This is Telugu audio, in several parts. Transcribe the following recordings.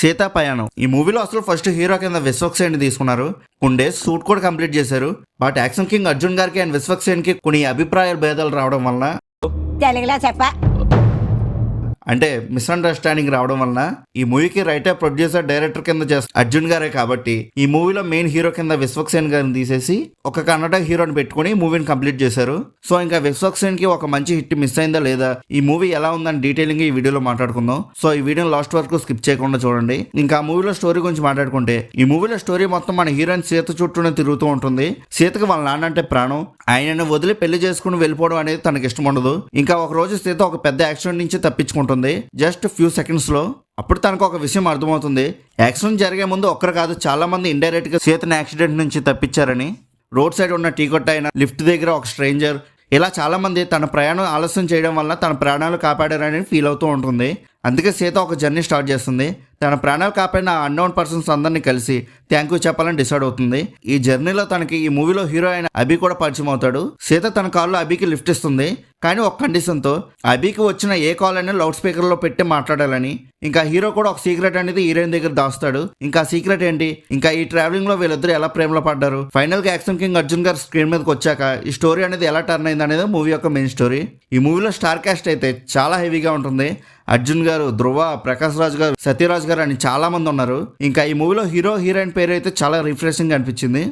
సీతా పయాణం. ఈ మూవీలో అసలు ఫస్ట్ హీరో కింద విశ్వక్ సేన్ తీసుకున్నారు. కొన్ని డేస్ షూట్ కూడా కంప్లీట్ చేశారు. బట్ యాక్షన్ కింగ్ అర్జున్ గారికి అండ్ విశ్వక్ సేన్ కి కొన్ని అభిప్రాయాల భేదాలు రావడం వలన అంటే మిస్అండర్స్టాండింగ్ రావడం వలన ఈ మూవీకి రైటర్, ప్రొడ్యూసర్, డైరెక్టర్ కింద చేస్తారు అర్జున్ గారే. కాబట్టి ఈ మూవీలో మెయిన్ హీరో కింద విశ్వక్ సేన్ గారిని తీసేసి ఒక కన్నడ హీరోని పెట్టుకుని మూవీని కంప్లీట్ చేశారు. సో ఇంకా విశ్వక్ సేన్ కి ఒక మంచి హిట్ మిస్ అయిందా లేదా, ఈ మూవీ ఎలా ఉందని డీటెయిలింగ్ ఈ వీడియోలో మాట్లాడుకుందాం. సో ఈ వీడియోని లాస్ట్ వరకు స్కిప్ చేయకుండా చూడండి. ఇంకా ఆ మూవీలో స్టోరీ గురించి మాట్లాడుకుంటే, ఈ మూవీలో స్టోరీ మొత్తం మన హీరోయిన్ సీత చుట్టూనే తిరుగుతూ ఉంటుంది. సీతకి వాళ్ళ నాన్న అంటే ప్రాణం. ఆయనను వదిలి పెళ్లి చేసుకుని వెళ్ళిపోవడం అనేది తనకి ఇష్టం ఉండదు. ఇంకా ఒక రోజు సీత ఒక పెద్ద యాక్సిడెంట్ నుంచి తప్పించుకుంటుంది జస్ట్ ఫ్యూ సెకండ్స్ లో. అప్పుడు తనకు ఒక విషయం అర్థమవుతుంది. యాక్సిడెంట్ జరిగే ముందు ఒక్కరు కాదు, చాలా మంది ఇండైరెక్ట్ గా సీతని యాక్సిడెంట్ నుంచి తప్పించారని. రోడ్ సైడ్ ఉన్న టీ కొట్ట అయిన, లిఫ్ట్ దగ్గర ఒక స్ట్రేంజర్, ఇలా చాలా మంది తన ప్రయాణం ఆలస్యం చేయడం వల్ల తన ప్రాణాలు కాపాడారని ఫీల్ అవుతూ ఉంటుంది. అందుకే సీత ఒక జర్నీ స్టార్ట్ చేస్తుంది. తన ప్రాణాలు కాపాడిన అన్నోన్ పర్సన్స్ అందరినీ కలిసి థ్యాంక్ యూ చెప్పాలని డిసైడ్ అవుతుంది. ఈ జర్నీలో తనకి ఈ మూవీలో హీరో అయిన అభి కూడా పరిచయం అవుతాడు. సీత తన కాల్లో అభికి లిఫ్ట్ ఇస్తుంది. కానీ ఒక కండిషన్తో, అభికి వచ్చిన ఏ కాల్ అయినా లౌడ్ స్పీకర్లో పెట్టి మాట్లాడాలని. ఇంకా హీరో కూడా ఒక సీక్రెట్ అనేది హీరోయిన్ దగ్గర దాస్తాడు. ఇంకా సీక్రెట్ ఏంటి, ఇంకా ఈ ట్రావెలింగ్ లో వీళ్ళిద్దరు ఎలా ప్రేమలో పడ్డారు, ఫైనల్ గా యాక్షన్ కింగ్ అర్జున్ గారు స్క్రీన్ మీదకి వచ్చాక ఈ స్టోరీ అనేది ఎలా టర్న్ అయింది అనేది మూవీ యొక్క మెయిన్ స్టోరీ. ఈ మూవీలో స్టార్ కాస్ట్ అయితే చాలా హెవీగా ఉంటుంది. అర్జున్ గారు, ధ్రువ, ప్రకాష్ రాజ్ గారు, సత్యరాజ్ గారు అని చాలా మంది ఉన్నారు. ఇంకా ఈ మూవీలో హీరో హీరోయిన్ పేరు అయితే చాలా రిఫ్రెషింగ్ అనిపించింది.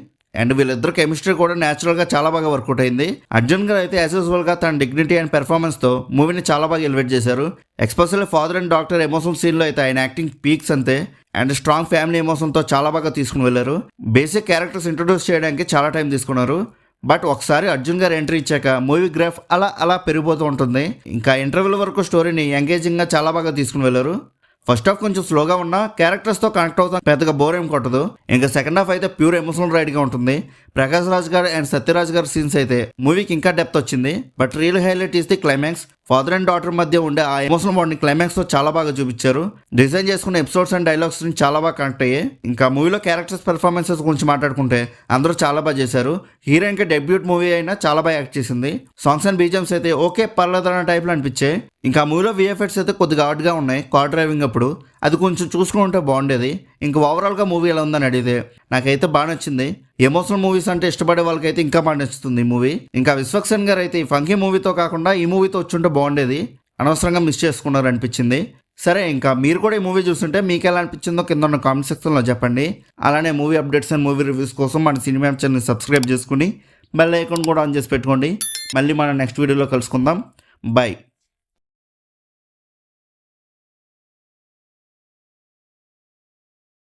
అండ్ వీళ్ళిద్దరు కెమిస్ట్రీ కూడా న్యాచురల్ గా చాలా బాగా వర్కౌట్ అయింది. అర్జున్ గారు అయితే యాజ్ యూజువల్ గా తన డిగ్నిటీ అండ్ పెర్ఫార్మెన్స్ తో మూవీని చాలా బాగా ఎలివేట్ చేశారు. Especially father and doctor emotional scene లో అయితే ఆయన యాక్టింగ్ పీక్స్ అంతే. అండ్ స్ట్రాంగ్ ఫ్యామిలీ ఎమోషన్ తో చాలా బాగా తీసుకుని వెళ్ళారు. బేసిక్ క్యారెక్టర్స్ ఇంట్రొడ్యూస్ చేయడానికి చాలా టైం తీసుకున్నారు. బట్ ఒకసారి అర్జున్ గారు ఎంట్రీ ఇచ్చాక మూవీ గ్రాఫ్ అలా పెరిగిపోతూ ఉంటుంది. ఇంకా ఇంటర్వ్యూల వరకు స్టోరీని ఎంగేజింగ్ గా చాలా బాగా తీసుకుని వెళ్ళారు. ఫస్ట్ హాఫ్ కొంచెం స్లోగా ఉన్నా క్యారెక్టర్స్ తో కనెక్ట్ అవుతాం, పెద్దగా బోర్ ఏం కొట్టదు. ఇంకా సెకండ్ హాఫ్ అయితే ప్యూర్ ఎమోషనల్ రైడ్ గా ఉంటుంది. ప్రకాష్ రాజ్ గారు అండ్ సత్యరాజ్ గారి సీన్స్ అయితే మూవీకి ఇంకా డెప్త్ వచ్చింది. But real highlight is the climax. Father and daughter మధ్య ఉండే ఆ ఎమోషనల్ బాండ్ ని క్లైమాక్స్ తో చాలా బాగా చూపించారు. డిజైన్ చేసుకున్న ఎపిసోడ్స్ అండ్ డైలాగ్స్ ని చాలా బాగా కనెక్ట్ అయ్యాయి. ఇంకా మూవీలో క్యారెక్టర్స్ పెర్ఫార్మెన్సెస్ గురించి మాట్లాడుకుంటే అందరూ చాలా బాగా చేశారు. హీరోయిన్ కి డెబ్యూట్ మూవీ అయినా చాలా బాగా యాక్ట్ చేసింది. సాంగ్స్ అండ్ బీజిఎమ్స్ అయితే ఓకే పర్లేదన్న టైప్ లో అనిపించాయి. ఇంకా మూవీలో విఎఫ్ఎక్స్ అయితే కొద్దిగా హార్డ్ గా ఉన్నాయి. కార్ డ్రైవింగ్ అప్పుడు అది కొంచెం చూసుకుంటే బాగుండేది. ఇంకా ఓవరాల్ గా మూవీ ఎలా ఉందని అడిగితే నాకైతే బాగా నచ్చింది. ఎమోషనల్ మూవీస్ అంటే ఇష్టపడే వాళ్ళకైతే ఇంకా బాగా నచ్చుతుంది ఈ మూవీ. ఇంకా విశ్వక్ సేన్ గారు అయితే ఈ ఫంకీ మూవీతో కాకుండా ఈ మూవీతో వచ్చుంటే బాగుండేది, అనవసరంగా మిస్ చేసుకున్నారు అనిపించింది. సరే, ఇంకా మీరు కూడా ఈ మూవీ చూస్తుంటే మీకు ఎలా అనిపించిందో కింద ఉన్న కామెంట్ సెక్షన్లో చెప్పండి. అలానే movie updates and movie reviews కోసం మన సినిమా ఛానల్ని సబ్స్క్రైబ్ చేసుకుని బెల్ ఐకాన్ కూడా ఆన్ చేసి పెట్టుకోండి. మళ్ళీ మనం నెక్స్ట్ వీడియోలో కలుసుకుందాం. బై.